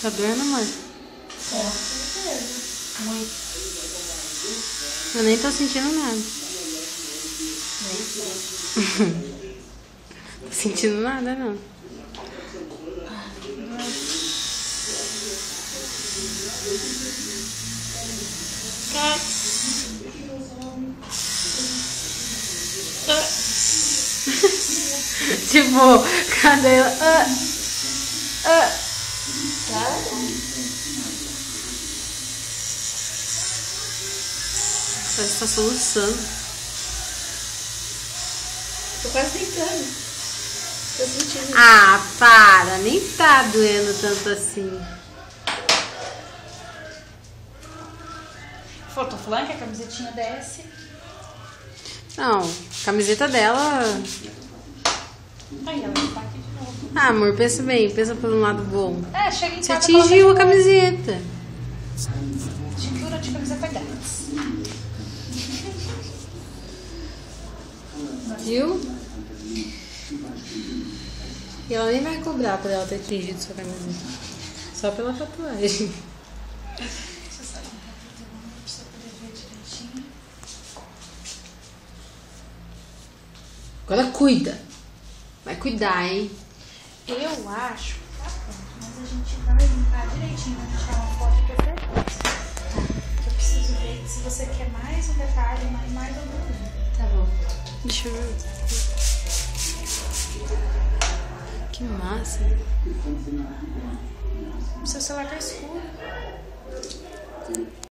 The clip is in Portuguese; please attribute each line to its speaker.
Speaker 1: Tá doendo, mãe?
Speaker 2: Com certeza. Muito.
Speaker 1: Eu nem tô sentindo nada. Tô sentindo nada, não. Tipo, cadê ela? Parece que tá soluçando.
Speaker 2: Tô quase deitando. Tô sentindo.
Speaker 1: Ah, para! Nem tá doendo tanto assim.
Speaker 2: Tô falando que a camisetinha desce.
Speaker 1: Não, a camiseta dela...
Speaker 2: Aí ela tá aqui de novo.
Speaker 1: Ah, amor, pensa bem, pensa pelo lado bom.
Speaker 2: Chega em
Speaker 1: Você
Speaker 2: casa.
Speaker 1: atingiu a camiseta.
Speaker 2: Tintura de camiseta grátis.
Speaker 1: Viu? E ela nem vai cobrar por ela ter atingido sua camiseta. Só pela tatuagem.
Speaker 2: Você sabe que pra você poder ver direitinho.
Speaker 1: Agora cuida. Vai cuidar, hein?
Speaker 2: Eu acho que tá pronto, mas a gente vai limpar direitinho pra tirar uma foto de depois. Eu preciso ver se você quer mais um detalhe, mais algum.
Speaker 1: Tá bom. Deixa eu ver. Que massa.
Speaker 2: Seu celular tá escuro.